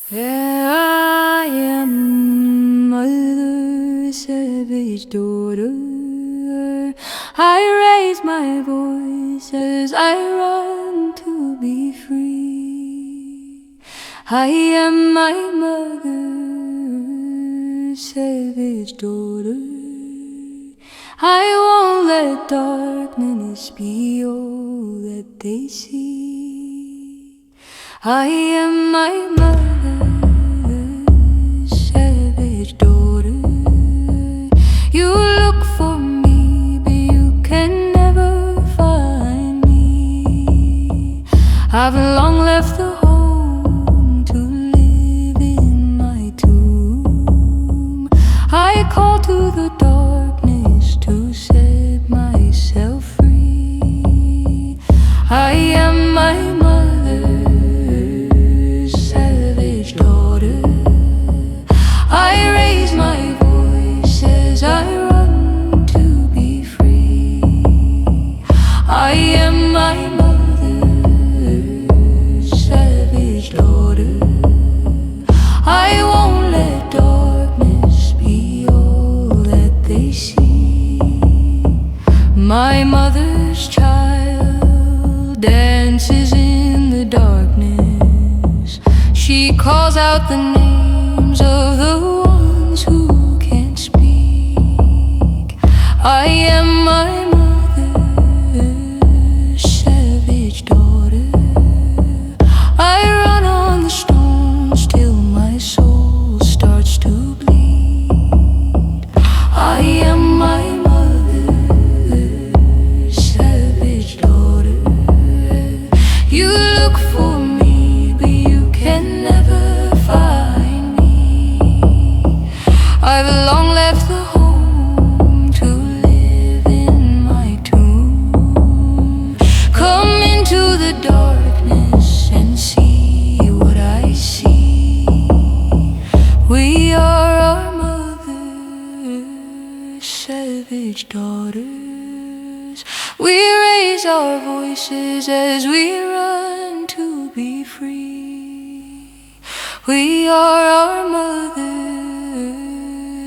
Here I am, mother, savage daughter. I raise my voice as I run to be free. I am my mother, savage daughter. I won't let darkness be all that they see. I am my mother's savage daughter. You look for me, but you can never find me. I've long left the home to live in my tomb. I call to the darkness to set myself free. I am my mother's savage daughter. I raise my voice as I run to be free. I am my mother's savage daughter. I won't let darkness be all that they see. My mother's child dances in the darkness. She calls out the names of the ones who can't speak. I am my mother's savage daughter. I run on the stones till my soul starts to bleed. I am my mother's savage daughter. You look for me, but you can never find me. I've long left the home to live in my tomb. Come into the darkness and see what I see. We are our mother's savage daughters. We raise our voices as we run to be free. We are our mother's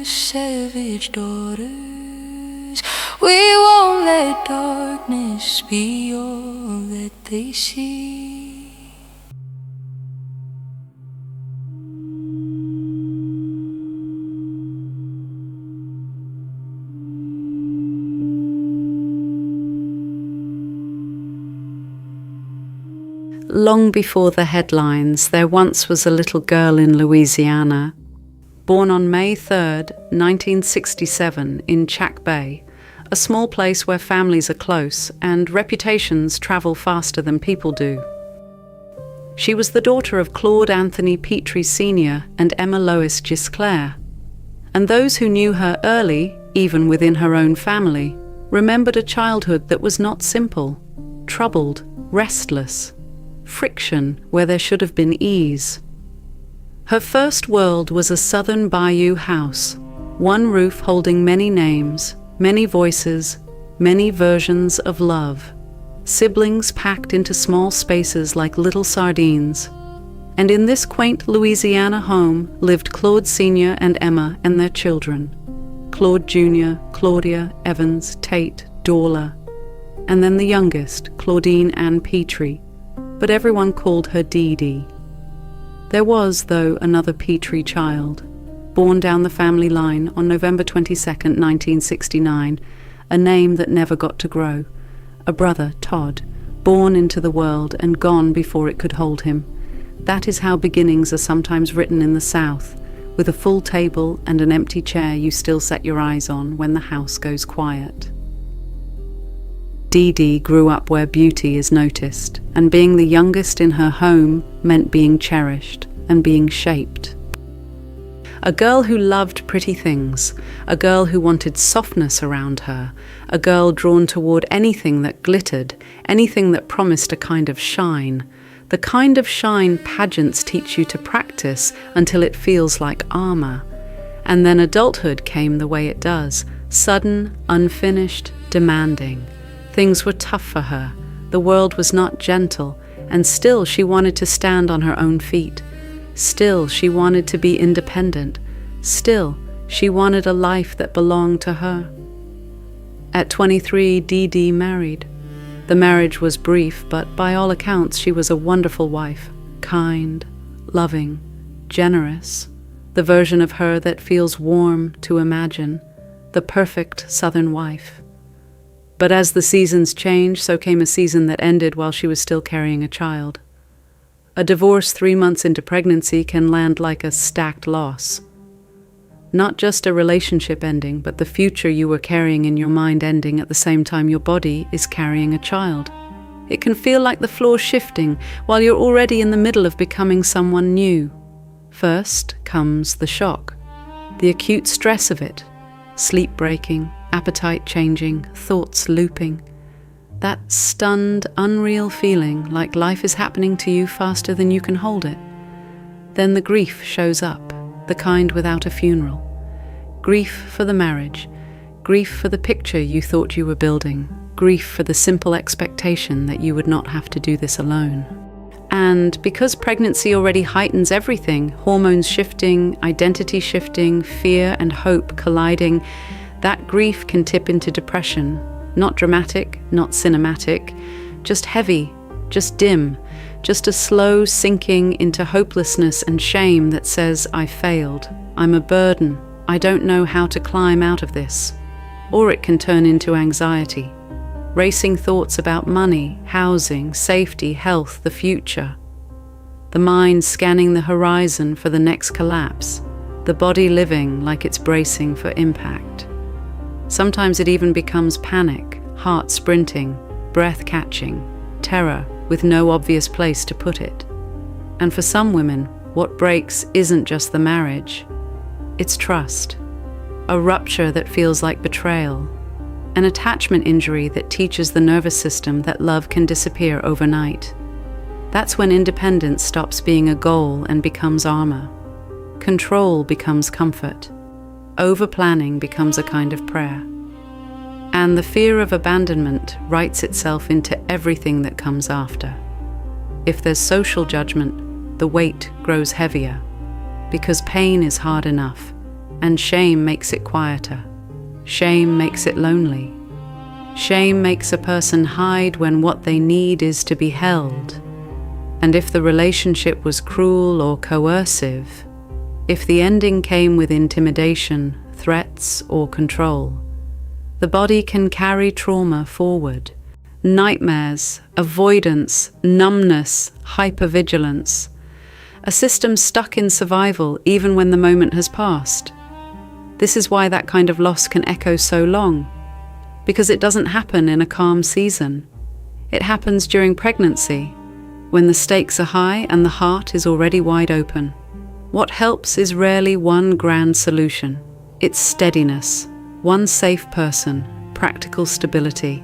savage daughters. We won't let darkness be all that they see. Long before the headlines, there once was a little girl in Louisiana, born on May 3rd, 1967, in Chack Bay, a small place where families are close and reputations travel faster than people do. She was the daughter of Claude Anthony Petrie Sr. and Emma Lois Gisclair, and those who knew her early, even within her own family, remembered a childhood that was not simple, troubled, restless, friction where there should have been ease. Her first world was a southern bayou house, one roof holding many names, many voices, many versions of love, siblings packed into small spaces like little sardines. And in this quaint Louisiana home lived Claude Sr. and Emma and their children, Claude Jr., Claudia, Evans, Tate, Dorla, and then the youngest, Claudine Ann Petrie, but everyone called her Dee Dee. There was, though, another Petrie child, born down the family line on November 22nd, 1969, a name that never got to grow, a brother, Todd, born into the world and gone before it could hold him. That is how beginnings are sometimes written in the South, with a full table and an empty chair you still set your eyes on when the house goes quiet. Dee Dee grew up where beauty is noticed, and being the youngest in her home meant being cherished and being shaped. A girl who loved pretty things, a girl who wanted softness around her, a girl drawn toward anything that glittered, anything that promised a kind of shine. The kind of shine pageants teach you to practice until it feels like armor. And then adulthood came the way it does, sudden, unfinished, demanding. Things were tough for her. The world was not gentle, and still she wanted to stand on her own feet. Still, she wanted to be independent. Still, she wanted a life that belonged to her. At 23, Dee Dee married. The marriage was brief, but by all accounts she was a wonderful wife, kind, loving, generous, the version of her that feels warm to imagine, the perfect Southern wife. But as the seasons changed, so came a season that ended while she was still carrying a child. A divorce 3 months into pregnancy can land like a stacked loss. Not just a relationship ending, but the future you were carrying in your mind ending at the same time your body is carrying a child. It can feel like the floor shifting while you're already in the middle of becoming someone new. First comes the shock, the acute stress of it, sleep breaking, appetite changing, thoughts looping. That stunned, unreal feeling like life is happening to you faster than you can hold it. Then the grief shows up, the kind without a funeral. Grief for the marriage, grief for the picture you thought you were building, grief for the simple expectation that you would not have to do this alone. And because pregnancy already heightens everything, hormones shifting, identity shifting, fear and hope colliding, that grief can tip into depression. Not dramatic, not cinematic, just heavy, just dim, just a slow sinking into hopelessness and shame that says, I failed, I'm a burden, I don't know how to climb out of this. Or it can turn into anxiety, racing thoughts about money, housing, safety, health, the future. The mind scanning the horizon for the next collapse, the body living like it's bracing for impact. Sometimes it even becomes panic, heart sprinting, breath catching, terror with no obvious place to put it. And for some women, what breaks isn't just the marriage, it's trust. A rupture that feels like betrayal. An attachment injury that teaches the nervous system that love can disappear overnight. That's when independence stops being a goal and becomes armor. Control becomes comfort. Over-planning becomes a kind of prayer. And the fear of abandonment writes itself into everything that comes after. If there's social judgment, the weight grows heavier, because pain is hard enough, and shame makes it quieter. Shame makes it lonely. Shame makes a person hide when what they need is to be held. And if the relationship was cruel or coercive, if the ending came with intimidation, threats, or control, the body can carry trauma forward. Nightmares, avoidance, numbness, hypervigilance. A system stuck in survival even when the moment has passed. This is why that kind of loss can echo so long. Because it doesn't happen in a calm season. It happens during pregnancy, when the stakes are high and the heart is already wide open. What helps is rarely one grand solution. It's steadiness, one safe person, practical stability,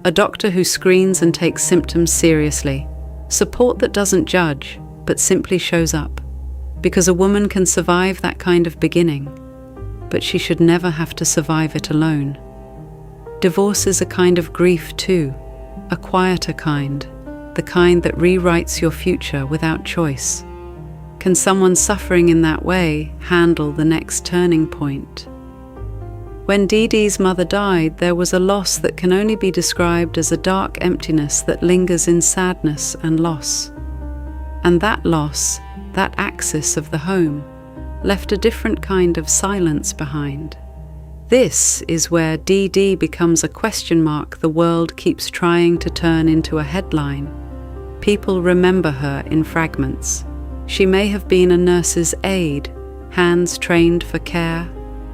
a doctor who screens and takes symptoms seriously, support that doesn't judge, but simply shows up. Because a woman can survive that kind of beginning, but she should never have to survive it alone. Divorce is a kind of grief too, a quieter kind, the kind that rewrites your future without choice. Can someone suffering in that way handle the next turning point? When Dee Dee's mother died, there was a loss that can only be described as a dark emptiness that lingers in sadness and loss. And that loss, that axis of the home, left a different kind of silence behind. This is where Dee Dee becomes a question mark the world keeps trying to turn into a headline. People remember her in fragments. She may have been a nurse's aide, hands trained for care,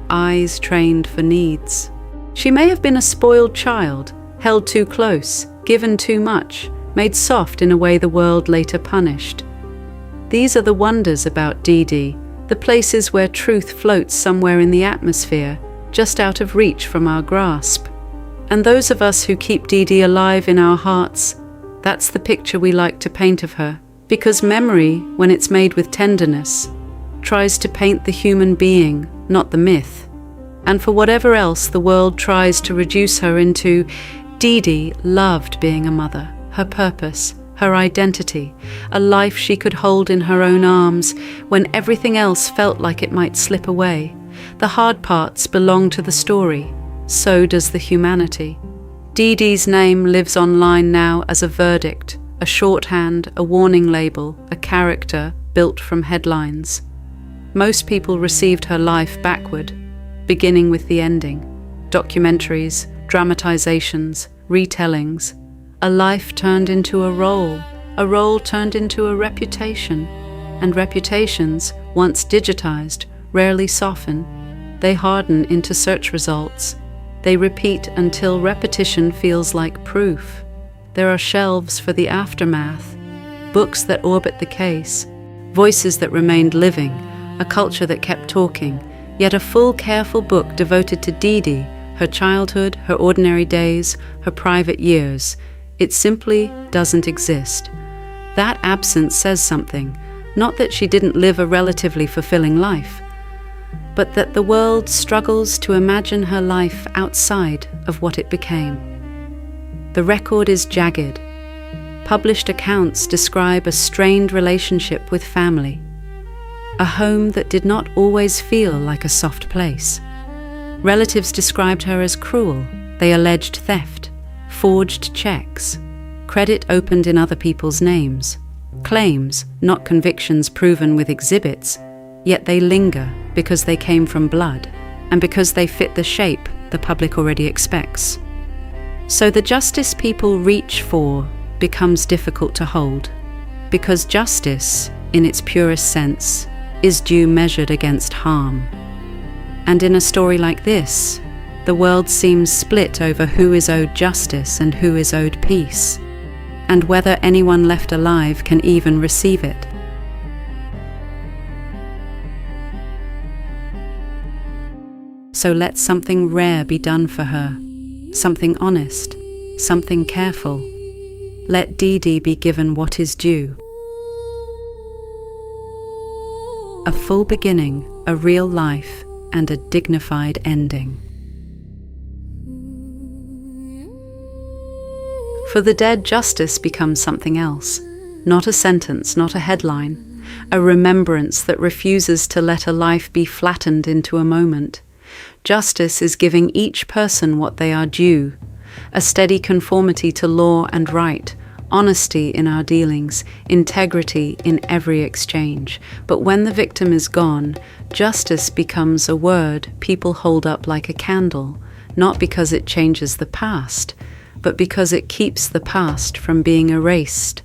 eyes trained for needs. She may have been a spoiled child, held too close, given too much, made soft in a way the world later punished. These are the wonders about Dee Dee, the places where truth floats somewhere in the atmosphere, just out of reach from our grasp. And those of us who keep Dee Dee alive in our hearts, that's the picture we like to paint of her. Because memory, when it's made with tenderness, tries to paint the human being, not the myth. And for whatever else the world tries to reduce her into, Dee Dee loved being a mother, her purpose, her identity, a life she could hold in her own arms when everything else felt like it might slip away. The hard parts belong to the story, so does the humanity. Dee Dee's name lives online now as a verdict, a shorthand, a warning label, a character built from headlines. Most people received her life backward, beginning with the ending. Documentaries, dramatizations, retellings. A life turned into a role turned into a reputation. And reputations, once digitized, rarely soften. They harden into search results. They repeat until repetition feels like proof. There are shelves for the aftermath, books that orbit the case, voices that remained living, a culture that kept talking, yet a full, careful book devoted to Dee Dee, her childhood, her ordinary days, her private years. It simply doesn't exist. That absence says something, not that she didn't live a relatively fulfilling life, but that the world struggles to imagine her life outside of what it became. The record is jagged. Published accounts describe a strained relationship with family, a home that did not always feel like a soft place. Relatives described her as cruel. They alleged theft, forged checks, credit opened in other people's names, claims, not convictions proven with exhibits, yet they linger because they came from blood and because they fit the shape the public already expects. So the justice people reach for becomes difficult to hold, because justice, in its purest sense, is due measured against harm. And in a story like this, the world seems split over who is owed justice and who is owed peace, and whether anyone left alive can even receive it. So let something rare be done for her, something honest, something careful. Let Dee Dee be given what is due. A full beginning, a real life, and a dignified ending. For the dead, justice becomes something else, not a sentence, not a headline, a remembrance that refuses to let a life be flattened into a moment. Justice is giving each person what they are due, a steady conformity to law and right, honesty in our dealings, integrity in every exchange. But when the victim is gone, justice becomes a word people hold up like a candle, not because it changes the past, but because it keeps the past from being erased.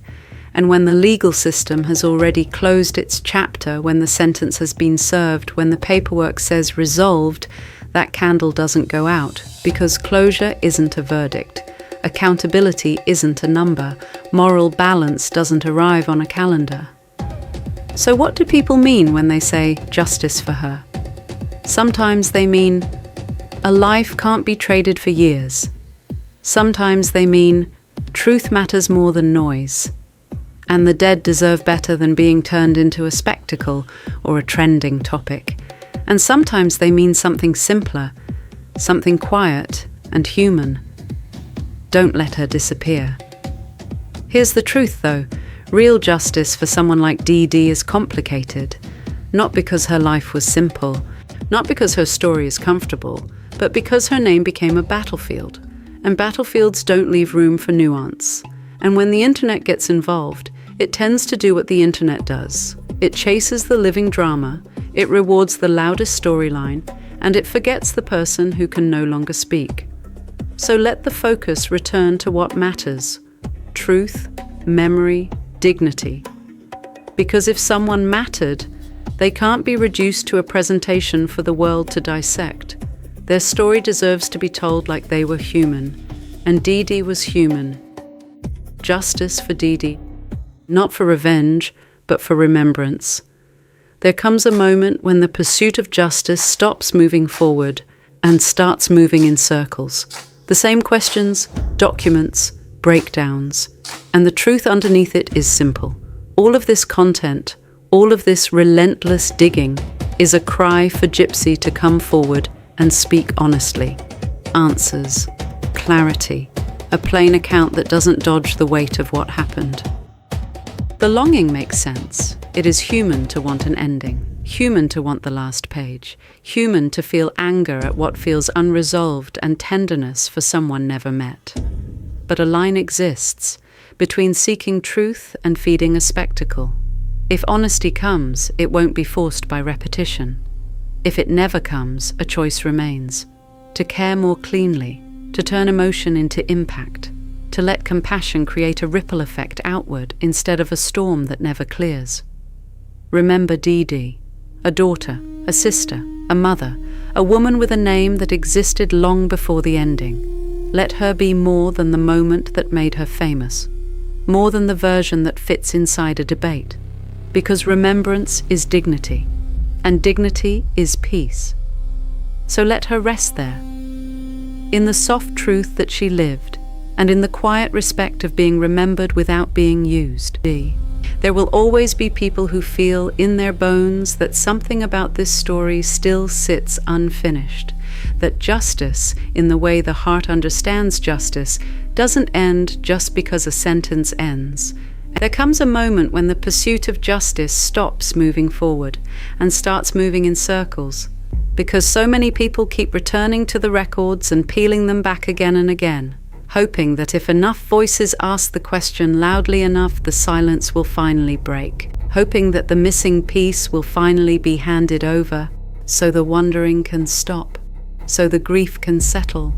And when the legal system has already closed its chapter, when the sentence has been served, when the paperwork says resolved, that candle doesn't go out, because closure isn't a verdict. Accountability isn't a number. Moral balance doesn't arrive on a calendar. So what do people mean when they say justice for her? Sometimes they mean a life can't be traded for years. Sometimes they mean truth matters more than noise, and the dead deserve better than being turned into a spectacle or a trending topic. And sometimes they mean something simpler, something quiet and human. Don't let her disappear. Here's the truth, though. Real justice for someone like Dee Dee is complicated. Not because her life was simple, not because her story is comfortable, but because her name became a battlefield. And battlefields don't leave room for nuance. And when the internet gets involved, it tends to do what the internet does. It chases the living drama, it rewards the loudest storyline, and it forgets the person who can no longer speak. So let the focus return to what matters: truth, memory, dignity. Because if someone mattered, they can't be reduced to a presentation for the world to dissect. Their story deserves to be told like they were human, and Dee Dee was human. Justice for Dee Dee, not for revenge, but for remembrance. There comes a moment when the pursuit of justice stops moving forward and starts moving in circles. The same questions, documents, breakdowns, and the truth underneath it is simple. All of this content, all of this relentless digging, is a cry for Gypsy to come forward and speak honestly. Answers, clarity, a plain account that doesn't dodge the weight of what happened. The longing makes sense. It is human to want an ending, human to want the last page, human to feel anger at what feels unresolved and tenderness for someone never met. But a line exists between seeking truth and feeding a spectacle. If honesty comes, it won't be forced by repetition. If it never comes, a choice remains: to care more cleanly, to turn emotion into impact, to let compassion create a ripple effect outward instead of a storm that never clears. Remember Dee Dee, a daughter, a sister, a mother, a woman with a name that existed long before the ending. Let her be more than the moment that made her famous, more than the version that fits inside a debate, because remembrance is dignity, and dignity is peace. So let her rest there, in the soft truth that she lived, and in the quiet respect of being remembered without being used. There will always be people who feel in their bones that something about this story still sits unfinished, that justice, in the way the heart understands justice, doesn't end just because a sentence ends. There comes a moment when the pursuit of justice stops moving forward and starts moving in circles, because so many people keep returning to the records and peeling them back again and again, hoping that if enough voices ask the question loudly enough, the silence will finally break, hoping that the missing piece will finally be handed over, so the wondering can stop, so the grief can settle,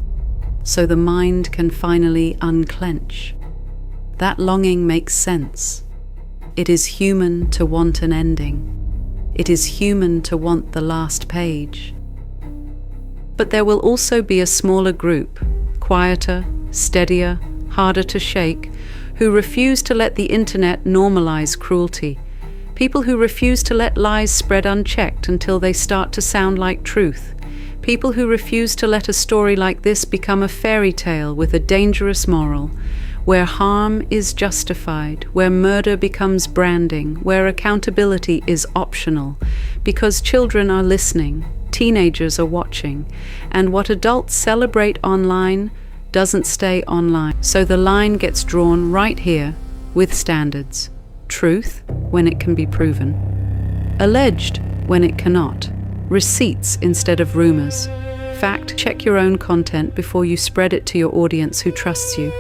so the mind can finally unclench. That longing makes sense. It is human to want an ending. It is human to want the last page. But there will also be a smaller group, quieter, steadier, harder to shake, who refuse to let the internet normalize cruelty. People who refuse to let lies spread unchecked until they start to sound like truth. People who refuse to let a story like this become a fairy tale with a dangerous moral, where harm is justified, where murder becomes branding, where accountability is optional, because children are listening, teenagers are watching, and what adults celebrate online doesn't stay online. So the line gets drawn right here with standards. Truth when it can be proven. Alleged when it cannot. Receipts instead of rumors. Fact, check your own content before you spread it to your audience who trusts you.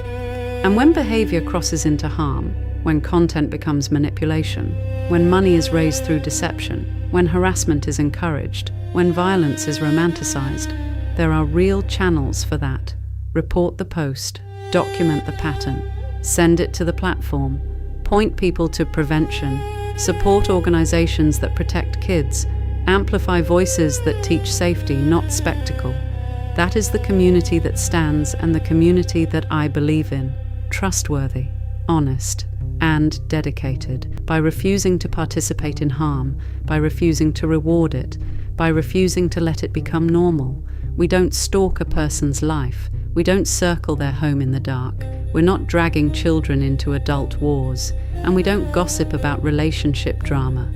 And when behavior crosses into harm, when content becomes manipulation, when money is raised through deception, when harassment is encouraged, when violence is romanticized, there are real channels for that. Report the post, document the pattern, send it to the platform, point people to prevention, support organizations that protect kids, amplify voices that teach safety, not spectacle. That is the community that stands and the community that I believe in, trustworthy, honest, and dedicated, by refusing to participate in harm, by refusing to reward it, by refusing to let it become normal. We don't stalk a person's life. We don't circle their home in the dark. We're not dragging children into adult wars. And we don't gossip about relationship drama.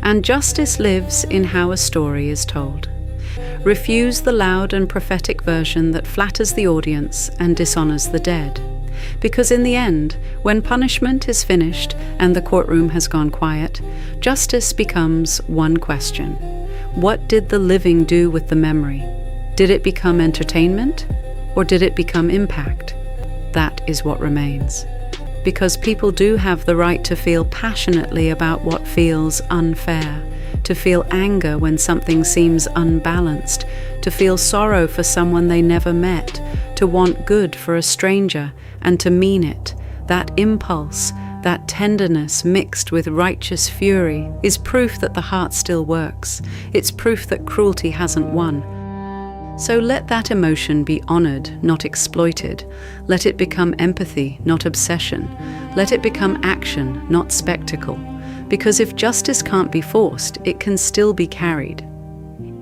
And justice lives in how a story is told. Refuse the loud and prophetic version that flatters the audience and dishonors the dead. Because in the end, when punishment is finished and the courtroom has gone quiet, justice becomes one question. What did the living do with the memory? Did it become entertainment, or did it become impact? That is what remains. Because people do have the right to feel passionately about what feels unfair, to feel anger when something seems unbalanced, to feel sorrow for someone they never met, to want good for a stranger, and to mean it. That impulse, that tenderness mixed with righteous fury, is proof that the heart still works. It's proof that cruelty hasn't won. So let that emotion be honored, not exploited. Let it become empathy, not obsession. Let it become action, not spectacle. Because if justice can't be forced, it can still be carried.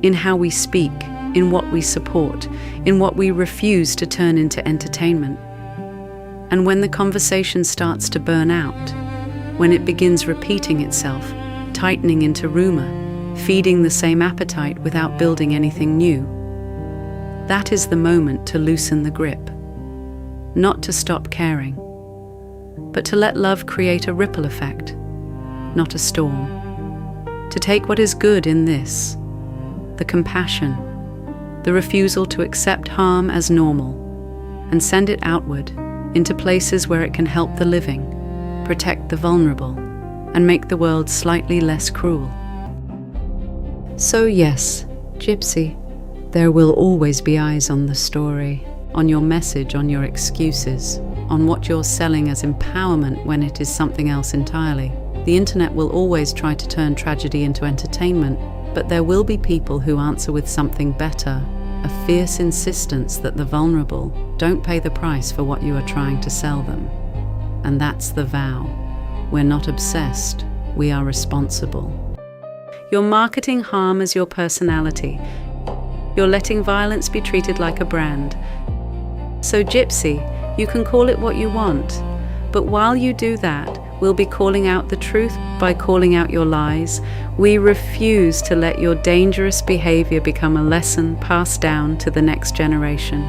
In how we speak, in what we support, in what we refuse to turn into entertainment. And when the conversation starts to burn out, when it begins repeating itself, tightening into rumor, feeding the same appetite without building anything new, that is the moment to loosen the grip. Not to stop caring, but to let love create a ripple effect, not a storm. To take what is good in this, the compassion, the refusal to accept harm as normal, and send it outward into places where it can help the living, protect the vulnerable, and make the world slightly less cruel. So yes, Gypsy, there will always be eyes on the story, on your message, on your excuses, on what you're selling as empowerment when it is something else entirely. The internet will always try to turn tragedy into entertainment, but there will be people who answer with something better, a fierce insistence that the vulnerable don't pay the price for what you are trying to sell them. And that's the vow. We're not obsessed, we are responsible. You're marketing harm as your personality. You're letting violence be treated like a brand. So Gypsy, you can call it what you want, but while you do that, we'll be calling out the truth by calling out your lies. We refuse to let your dangerous behavior become a lesson passed down to the next generation.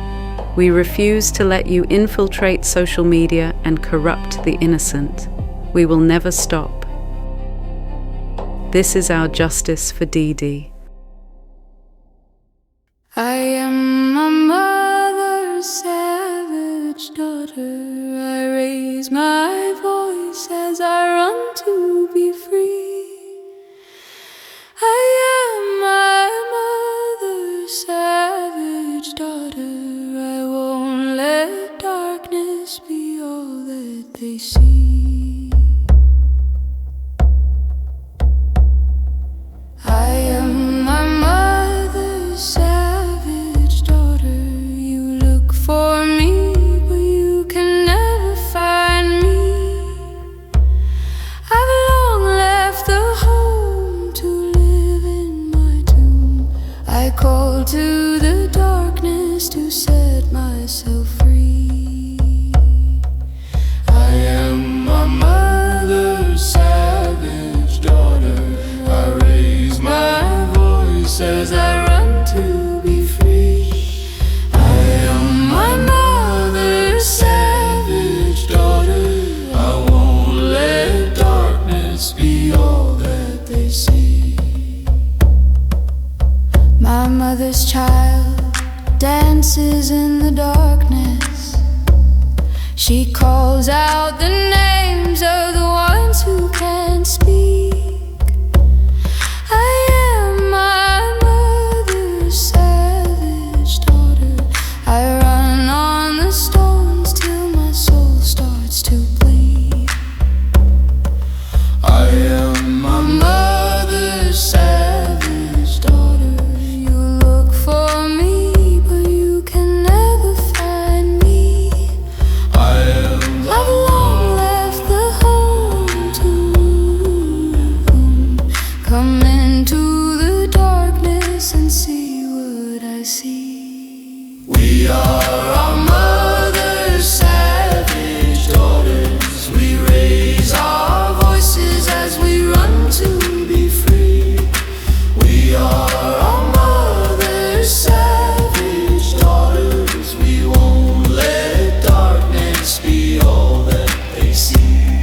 We refuse to let you infiltrate social media and corrupt the innocent. We will never stop. This is our justice for Dee Dee. I am my mother's savage daughter. I raise my voice as I run to be free. I am my mother's savage daughter. I won't let darkness be all that they see. I am my mother's savage daughter. You look for me, but you can never find me. I've long left the home to live in my tomb. I call to the darkness to set myself free. I am my mother's savage daughter. I raise my voice as I run to be free. I am my mother's savage daughter. I won't let darkness be all that they see. My mother's child dances in the darkness. She calls out the names of the ones who can't speak. I am my mother's savage daughter. I run on the stones till my soul starts to bleed. I am my mother's savage daughter. You look for me, but you can never find me. I've long left the home to roam. Come into the darkness and see what I see. We are our mother's savage daughters. We raise our voices as we run to be free. We are our mother's savage daughters. We won't let darkness be all that they see.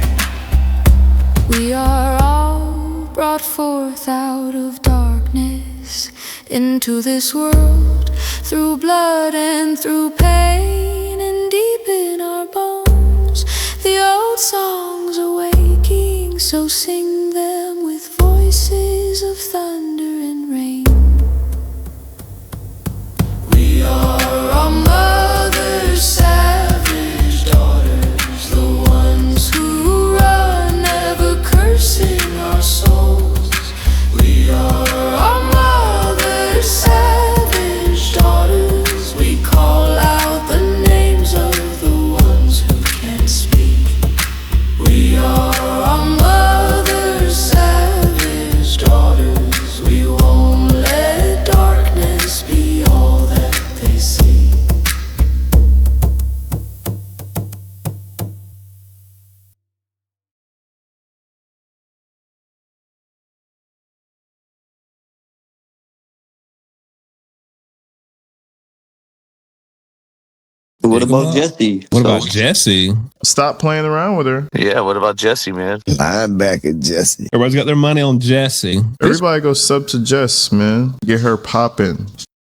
We are all brought forth out of darkness into this world, through blood and through pain, and deep in our bones the old songs are waking. So sing them with voices of thunder and rain. We are our mother's savage daughters, the ones who run, never cursing our souls. We are our mother's savage daughters. We call out the names of the ones who can't speak. We are our mother's savage daughters. We what about Jesse? What about Jesse? Stop playing around with her. Yeah, what about Jesse, man? Linebacker Jesse. Everybody's got their money on Jesse. Everybody go sub to Jess, man. Get her popping.